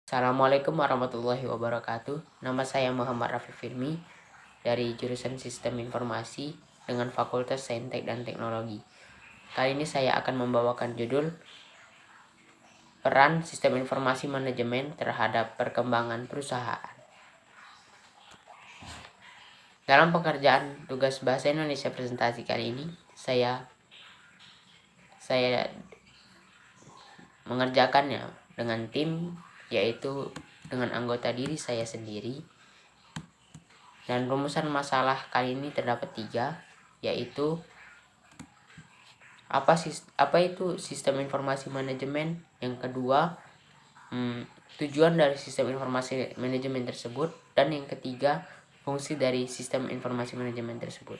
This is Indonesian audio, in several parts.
Assalamualaikum warahmatullahi wabarakatuh. Nama saya Muhammad Rafi Firmi dari jurusan Sistem Informasi dengan Fakultas Saintek dan Teknologi. Kali ini saya akan membawakan judul Peran Sistem Informasi Manajemen terhadap Perkembangan Perusahaan. Dalam pekerjaan tugas Bahasa Indonesia presentasi kali ini, saya mengerjakannya dengan tim, yaitu dengan anggota diri saya sendiri. Dan rumusan masalah kali ini terdapat 3, yaitu apa itu sistem informasi manajemen, yang kedua tujuan dari sistem informasi manajemen tersebut, dan yang ketiga fungsi dari sistem informasi manajemen tersebut.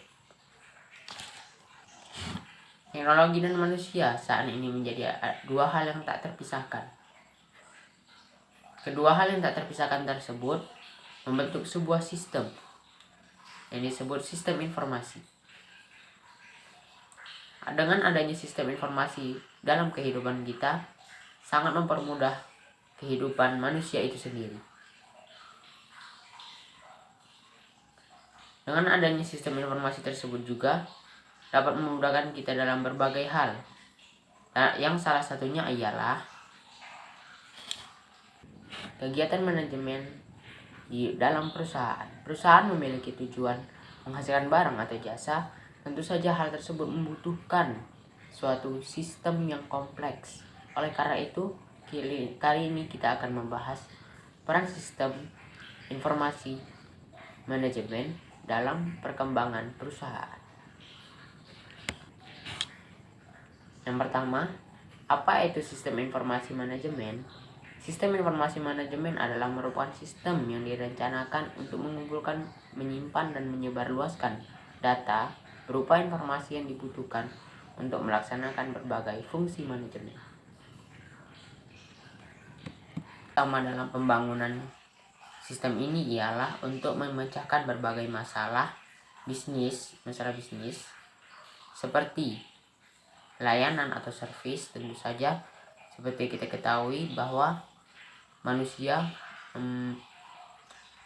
Teknologi dan manusia saat ini menjadi dua hal yang tak terpisahkan. Kedua hal yang tak terpisahkan tersebut membentuk sebuah sistem yang disebut sistem informasi. Dengan adanya sistem informasi dalam kehidupan kita, sangat mempermudah kehidupan manusia itu sendiri. Dengan adanya sistem informasi tersebut juga dapat memudahkan kita dalam berbagai hal. Yang salah satunya ialah kegiatan manajemen di dalam perusahaan. Perusahaan memiliki tujuan menghasilkan barang atau jasa. Tentu saja hal tersebut membutuhkan suatu sistem yang kompleks. Oleh karena itu, kali ini kita akan membahas peran sistem informasi manajemen dalam perkembangan perusahaan. Yang pertama, apa itu sistem informasi manajemen? Sistem informasi manajemen adalah merupakan sistem yang direncanakan untuk mengumpulkan, menyimpan, dan menyebarluaskan data berupa informasi yang dibutuhkan untuk melaksanakan berbagai fungsi manajemen. Pertama dalam pembangunan sistem ini ialah untuk memecahkan berbagai masalah bisnis seperti layanan atau servis. Tentu saja seperti kita ketahui bahwa manusia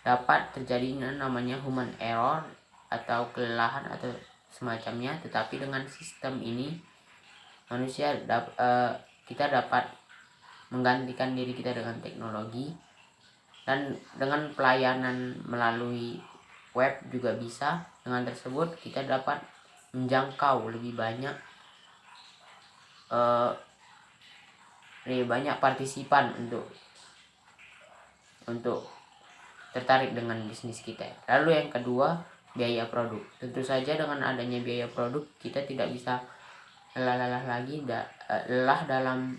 dapat terjadi namanya human error atau kelelahan atau semacamnya, tetapi dengan sistem ini kita dapat menggantikan diri kita dengan teknologi, dan dengan pelayanan melalui web juga bisa. Dengan tersebut kita dapat menjangkau lebih banyak partisipan untuk tertarik dengan bisnis kita. Lalu yang kedua, biaya produk. Tentu saja dengan adanya biaya produk, kita tidak bisa lelah dalam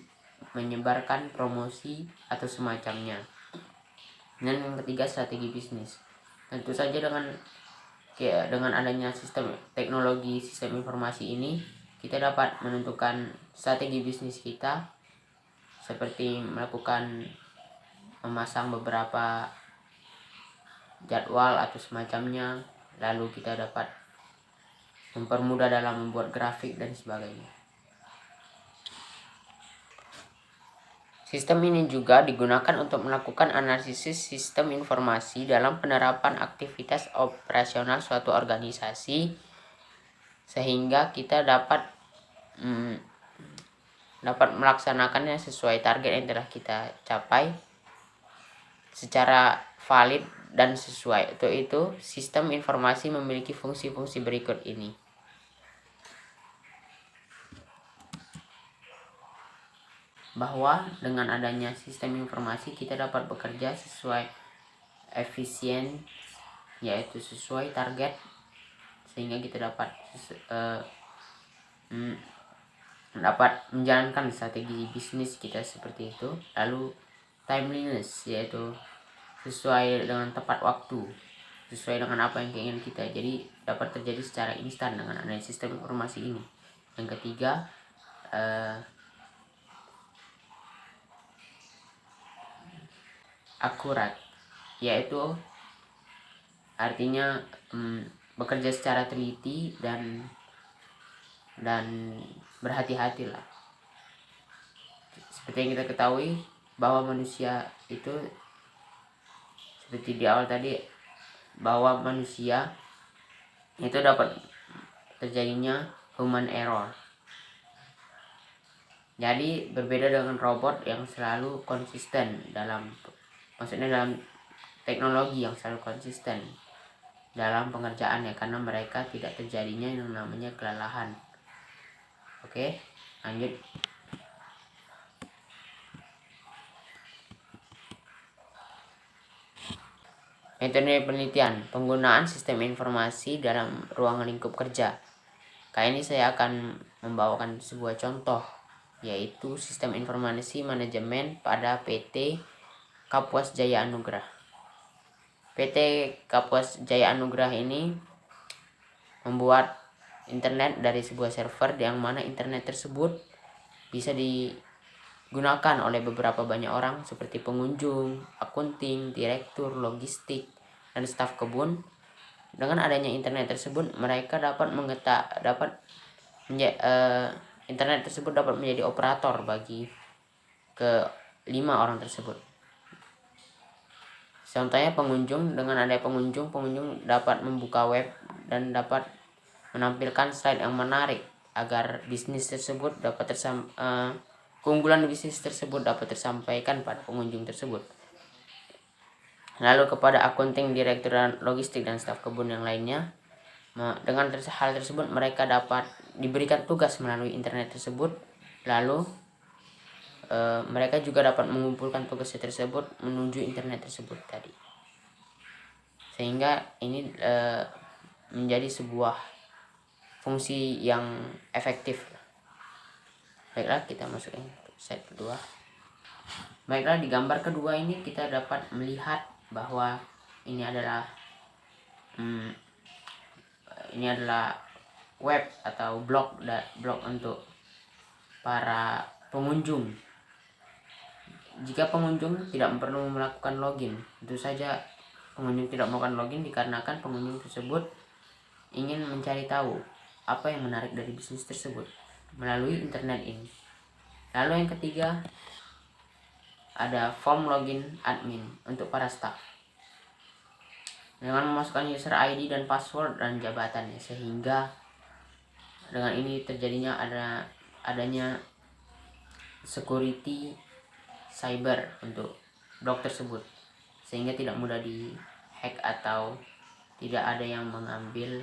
menyebarkan promosi atau semacamnya. Dan yang ketiga, strategi bisnis. Tentu saja dengan adanya sistem teknologi, sistem informasi ini, kita dapat menentukan strategi bisnis kita, seperti memasang beberapa jadwal atau semacamnya. Lalu kita dapat mempermudah dalam membuat grafik dan sebagainya. Sistem ini juga digunakan untuk melakukan analisis sistem informasi dalam penerapan aktivitas operasional suatu organisasi, sehingga kita dapat melaksanakannya sesuai target yang telah kita capai secara valid dan sesuai. Untuk itu, sistem informasi memiliki fungsi-fungsi berikut ini. Bahwa dengan adanya sistem informasi kita dapat bekerja sesuai efisien, yaitu sesuai target, sehingga kita dapat menjalankan strategi bisnis kita seperti itu. Lalu timeliness, yaitu sesuai dengan tepat waktu, sesuai dengan apa yang keinginan kita, jadi dapat terjadi secara instan dengan adanya sistem informasi ini. Yang ketiga, akurat, yaitu artinya bekerja secara teliti dan berhati-hati lah. Seperti yang kita ketahui, bahwa manusia itu seperti di awal tadi, bahwa manusia itu dapat terjadinya human error. Jadi berbeda dengan robot yang selalu konsisten dalam teknologi yang selalu konsisten dalam pengerjaannya, karena mereka tidak terjadinya yang namanya kelelahan. Oke, lanjut. Metode penelitian, penggunaan sistem informasi dalam ruang lingkup kerja. Kali ini saya akan membawakan sebuah contoh, yaitu sistem informasi manajemen pada PT Kapuas Jaya Anugrah. PT Kapuas Jaya Anugrah ini membuat internet dari sebuah server, yang mana internet tersebut bisa digunakan oleh beberapa banyak orang seperti pengunjung, akunting, direktur, logistik, dan staf kebun. Dengan adanya internet tersebut, mereka internet tersebut dapat menjadi operator bagi ke-5 orang tersebut. Contohnya pengunjung, dengan adanya pengunjung dapat membuka web dan dapat menampilkan slide yang menarik agar bisnis tersebut keunggulan bisnis tersebut dapat tersampaikan pada pengunjung tersebut. Lalu kepada akunting, direktur logistik, dan staf kebun yang lainnya, dengan hal tersebut mereka dapat diberikan tugas melalui internet tersebut. Lalu mereka juga dapat mengumpulkan tugas tersebut menuju internet tersebut tadi, sehingga ini menjadi sebuah fungsi yang efektif. Baiklah, kita masuk ke slide kedua. Baiklah, di gambar kedua ini kita dapat melihat bahwa ini adalah web atau blog untuk para pengunjung. Jika pengunjung tidak perlu melakukan login, tentu saja pengunjung tidak melakukan login dikarenakan pengunjung tersebut ingin mencari tahu apa yang menarik dari bisnis tersebut melalui internet ini. Lalu yang ketiga, ada form login admin untuk para staff dengan memasukkan user ID dan password dan jabatannya, sehingga dengan ini terjadinya adanya security cyber untuk blog tersebut, sehingga tidak mudah di hack atau tidak ada yang mengambil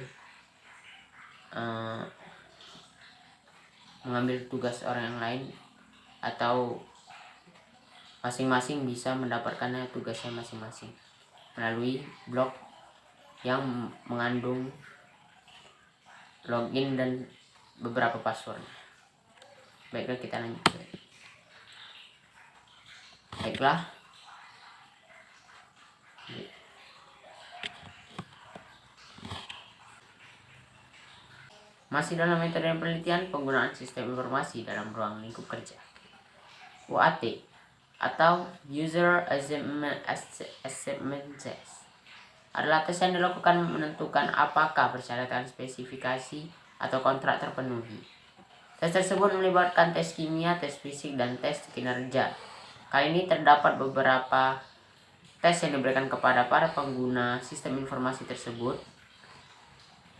tugas orang yang lain, atau masing-masing bisa mendapatkannya tugasnya masing-masing melalui blog yang mengandung login dan beberapa password. Baiklah, kita lanjut. Baiklah, masih dalam metode penelitian penggunaan sistem informasi dalam ruang lingkup kerja, UAT atau User Acceptance Test adalah tes yang dilakukan menentukan apakah persyaratan spesifikasi atau kontrak terpenuhi. Tes tersebut melibatkan tes kimia, tes fisik, dan tes kinerja. Kali ini terdapat beberapa tes yang diberikan kepada para pengguna sistem informasi tersebut,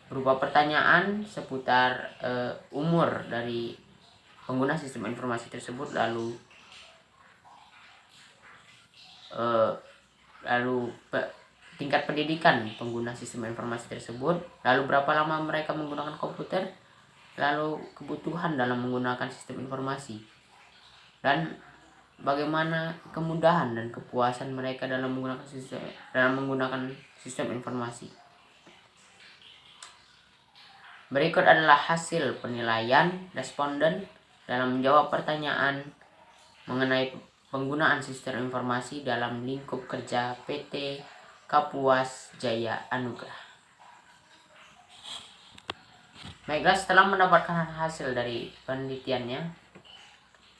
berupa pertanyaan seputar umur dari pengguna sistem informasi tersebut, lalu tingkat pendidikan pengguna sistem informasi tersebut, lalu berapa lama mereka menggunakan komputer, lalu kebutuhan dalam menggunakan sistem informasi, dan bagaimana kemudahan dan kepuasan mereka dalam menggunakan sistem informasi. Berikut adalah hasil penilaian responden dalam menjawab pertanyaan mengenai penggunaan sistem informasi dalam lingkup kerja PT Kapuas Jaya Anugrah. Baiklah, setelah mendapatkan hasil dari penelitiannya,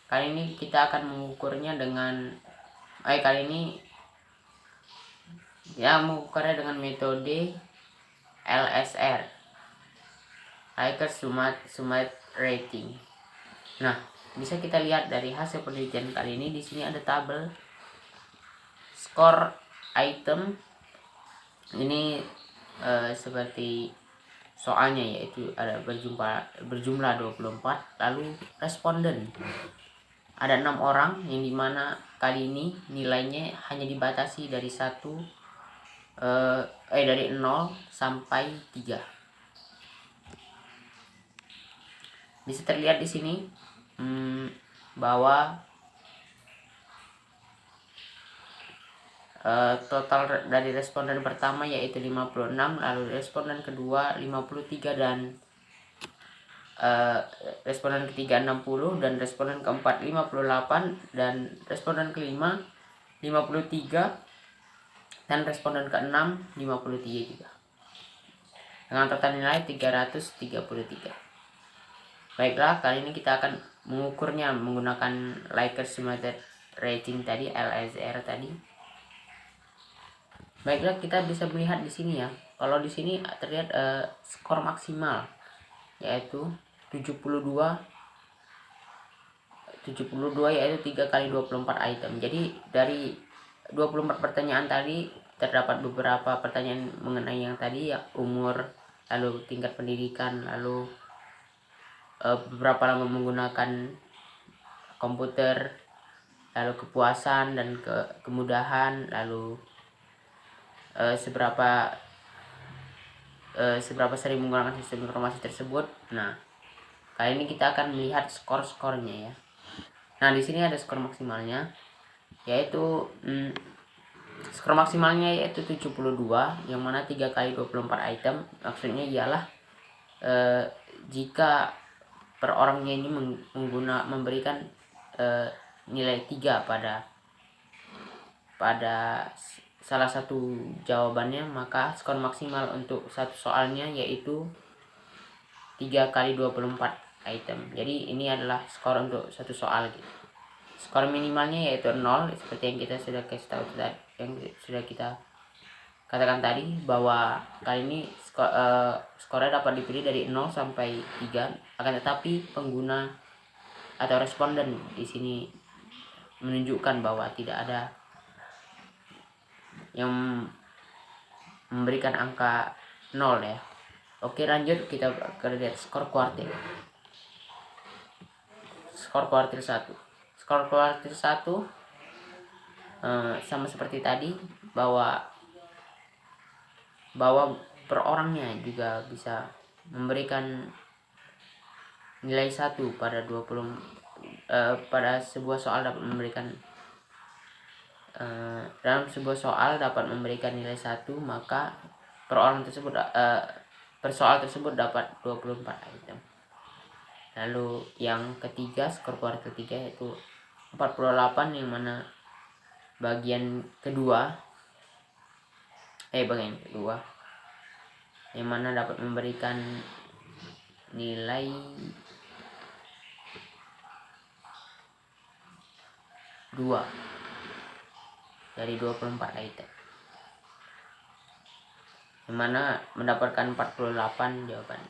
kali ini kita akan mengukurnya dengan mengukurnya dengan metode LSR, Likert Summary Rating. Nah, bisa kita lihat dari hasil penelitian kali ini. Di sini ada tabel skor item ini seperti soalnya, yaitu ada berjumlah 24. Lalu responden ada 6 orang, yang dimana kali ini nilainya hanya dibatasi dari dari 0 sampai 3. Bisa terlihat di sini bahwa total dari responden pertama yaitu 56, lalu responden kedua 53, dan responden ketiga 60, dan responden keempat 58, dan responden kelima 53, dan responden keenam 53 juga, dengan total nilai 333. Baiklah, kali ini kita akan mengukurnya menggunakan Likert Method Rating tadi, LSR tadi. Baiklah, kita bisa melihat di sini ya. Kalau di sini terlihat skor maksimal yaitu 72 yaitu 3 kali 24 item. Jadi dari 24 pertanyaan tadi terdapat beberapa pertanyaan mengenai yang tadi ya, umur, lalu tingkat pendidikan, lalu beberapa lama menggunakan komputer, lalu kepuasan dan kemudahan, lalu seberapa sering menggunakan sistem informasi tersebut. Nah, kali ini kita akan melihat skor-skornya ya. Nah, di sini ada skor maksimalnya, yaitu skor maksimalnya yaitu 72, yang mana 3 kali 24 item. Maksudnya ialah jika per orangnya ini memberikan nilai 3 pada salah satu jawabannya, maka skor maksimal untuk satu soalnya yaitu 3 kali 24 item. Jadi ini adalah skor untuk satu soal gitu. Skor minimalnya yaitu 0, seperti yang kita sudah kasih tahu tadi, yang sudah kita katakan tadi, bahwa kali ini skornya dapat dipilih dari 0 sampai 3. Akan tetapi pengguna atau responden di sini menunjukkan bahwa tidak ada yang memberikan angka 0 ya. Oke, lanjut kita lihat skor kuartil. Skor kuartil 1. Skor kuartil 1 sama seperti tadi, bahwa per orangnya juga bisa memberikan nilai 1 pada 20 pada sebuah soal dapat memberikan dalam sebuah soal dapat memberikan nilai 1, maka per orang tersebut per soal tersebut dapat 24 item. Lalu yang ketiga, skor kuartil 3 yaitu 48, yang mana bagian kedua yang mana dapat memberikan nilai 2 dari 24 item, yang mana mendapatkan 48 jawaban.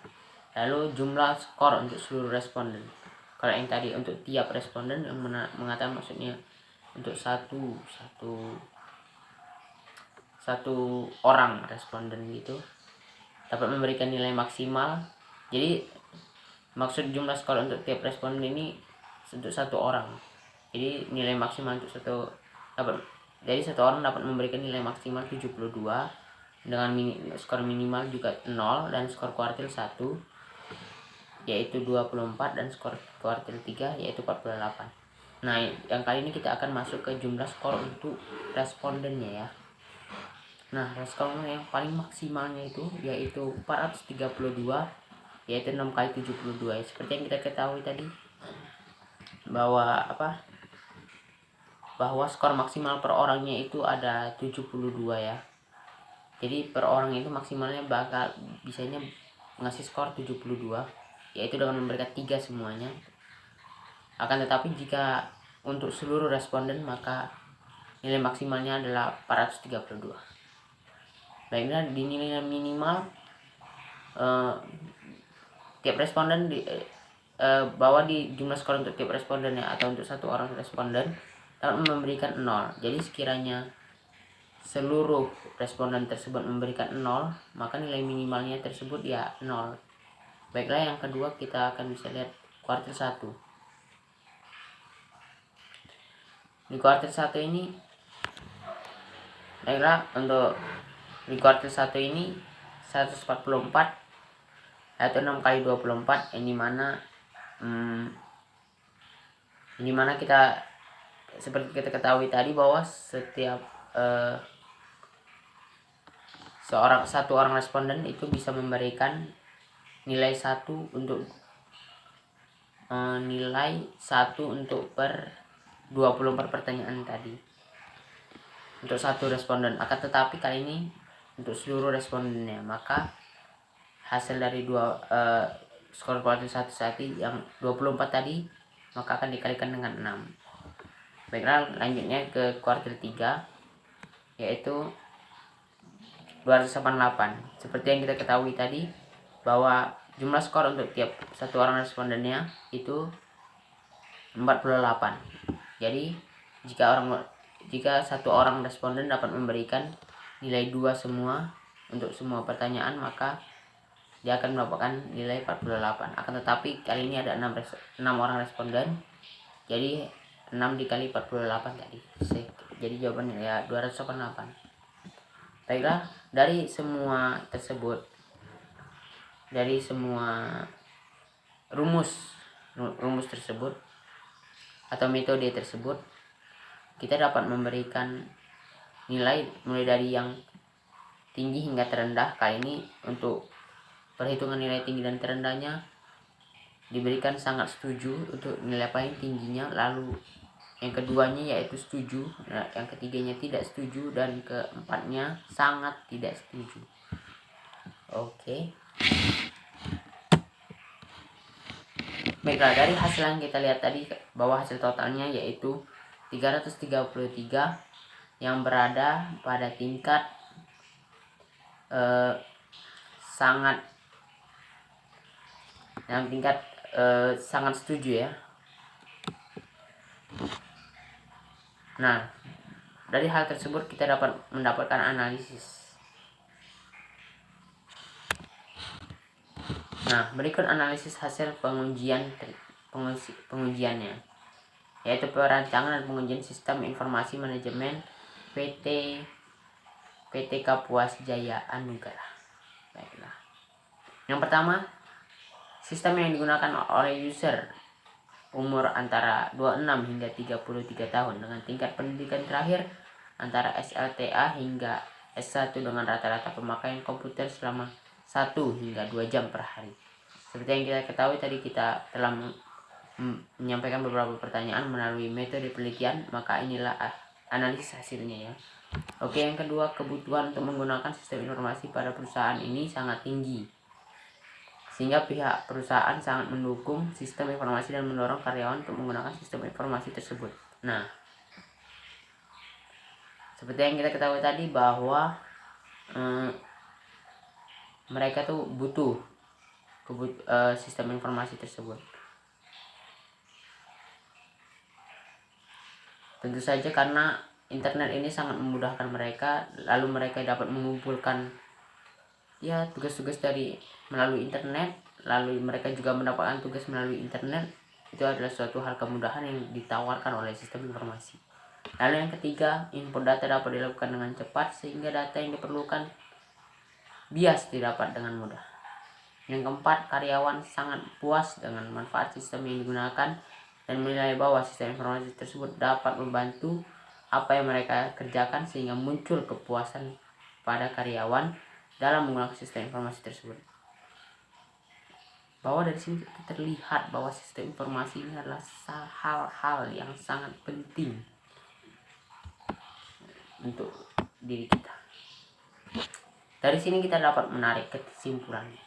Lalu jumlah skor untuk seluruh responden. Kalau yang tadi untuk tiap responden, yang mengatakan maksudnya untuk satu orang responden gitu dapat memberikan nilai maksimal. Jadi maksud jumlah skor untuk tiap responden ini untuk satu orang. Jadi nilai maksimal untuk satu orang dapat memberikan nilai maksimal 72 dengan skor minimal juga 0, dan skor kuartil 1 yaitu 24, dan skor kuartil 3 yaitu 48. Nah, yang kali ini kita akan masuk ke jumlah skor untuk respondennya ya. Nah, skor yang paling maksimalnya itu yaitu 432, yaitu 6 kali 72. Seperti yang kita ketahui tadi bahwa skor maksimal per orangnya itu ada 72 ya. Jadi per orang itu maksimalnya bakal bisanya ngasih skor 72, yaitu dengan memberikan 3 semuanya. Akan tetapi jika untuk seluruh responden, maka nilai maksimalnya adalah 432. Baiklah, di nilai minimal tiap responden bahwa di jumlah skor untuk tiap respondennya atau untuk satu orang responden dapat memberikan 0. Jadi sekiranya seluruh responden tersebut memberikan 0, maka nilai minimalnya tersebut ya 0. Baiklah, yang kedua kita akan bisa lihat kuartil 1. Di kuartil 1 ini, baiklah, untuk di kuartil 1 ini 144 yaitu 6 kali 24, yang dimana kita seperti kita ketahui tadi bahwa setiap satu orang responden itu bisa memberikan nilai 1 untuk per 24 pertanyaan tadi untuk satu responden. Akan tetapi kali ini untuk seluruh respondennya, maka hasil dari skor kuartil 1 yang 24 tadi maka akan dikalikan dengan 6. Baiklah, lanjutnya ke kuartil 3 yaitu 288. Seperti yang kita ketahui tadi bahwa jumlah skor untuk tiap satu orang respondennya itu 48. Jadi jika satu orang responden dapat memberikan nilai 2 semua untuk semua pertanyaan, maka dia akan mendapatkan nilai 48. Akan tetapi kali ini ada 6 orang responden, jadi 6 dikali 48 tadi. Jadi jawabannya ya 288. Baiklah, dari semua rumus tersebut atau metode tersebut, kita dapat memberikan nilai mulai dari yang tinggi hingga terendah. Kali ini untuk perhitungan nilai tinggi dan terendahnya diberikan sangat setuju untuk nilai paling tingginya, lalu yang keduanya yaitu setuju, yang ketiganya tidak setuju, dan keempatnya sangat tidak setuju. Oke. Baiklah, dari hasil yang kita lihat tadi bahwa hasil totalnya yaitu 333 yang berada pada tingkat sangat setuju ya. Nah, dari hal tersebut kita dapat mendapatkan analisis. Nah, berikut analisis hasil pengujiannya, yaitu perancangan dan pengujian sistem informasi manajemen PT Kapuas Jaya Anugrah. Baiklah. Yang pertama, sistem yang digunakan oleh user umur antara 26 hingga 33 tahun dengan tingkat pendidikan terakhir antara SLTA hingga S1 dengan rata-rata pemakaian komputer selama 1 hingga 2 jam per hari. Seperti yang kita ketahui tadi, kita telah menyampaikan beberapa pertanyaan melalui metode penelitian, maka inilah analisis hasilnya ya. Oke, yang kedua, kebutuhan untuk menggunakan sistem informasi pada perusahaan ini sangat tinggi, sehingga pihak perusahaan sangat mendukung sistem informasi dan mendorong karyawan untuk menggunakan sistem informasi tersebut. Nah, seperti yang kita ketahui tadi bahwa mereka tuh butuh sistem informasi tersebut. Tentu saja karena internet ini sangat memudahkan mereka, lalu mereka dapat mengumpulkan ya tugas-tugas melalui internet, lalu mereka juga mendapatkan tugas melalui internet. Itu adalah suatu hal kemudahan yang ditawarkan oleh sistem informasi. Lalu yang ketiga, input data dapat dilakukan dengan cepat sehingga data yang diperlukan bias didapat dengan mudah. Yang keempat, karyawan sangat puas dengan manfaat sistem yang digunakan dan menilai bahwa sistem informasi tersebut dapat membantu apa yang mereka kerjakan, sehingga muncul kepuasan pada karyawan dalam menggunakan sistem informasi tersebut. Bahwa dari sini kita terlihat bahwa sistem informasi ini adalah hal-hal yang sangat penting untuk diri kita. Dari sini kita dapat menarik kesimpulannya.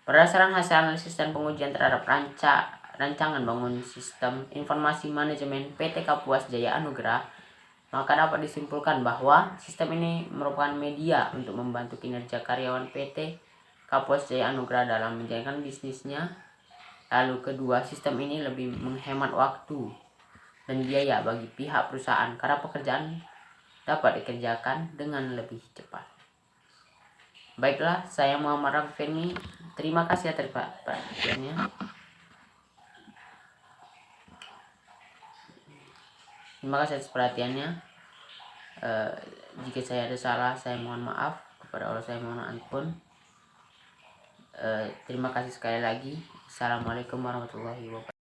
Berdasarkan hasil analisis dan pengujian terhadap rancangan bangun sistem informasi manajemen PT Kapuas Jaya Anugrah, maka dapat disimpulkan bahwa sistem ini merupakan media untuk membantu kinerja karyawan PT Kapuas Jaya Anugrah dalam menjalankan bisnisnya Lalu kedua, sistem ini lebih menghemat waktu dan biaya bagi pihak perusahaan karena pekerjaan dapat dikerjakan dengan lebih cepat. Baiklah, saya Muhammad Raffeni. Terima kasih atas perhatiannya. Terima kasih atas perhatiannya. Jika saya ada salah, saya mohon maaf. Kepada Allah saya mohon ampun. Terima kasih sekali lagi. Assalamualaikum warahmatullahi wabarakatuh.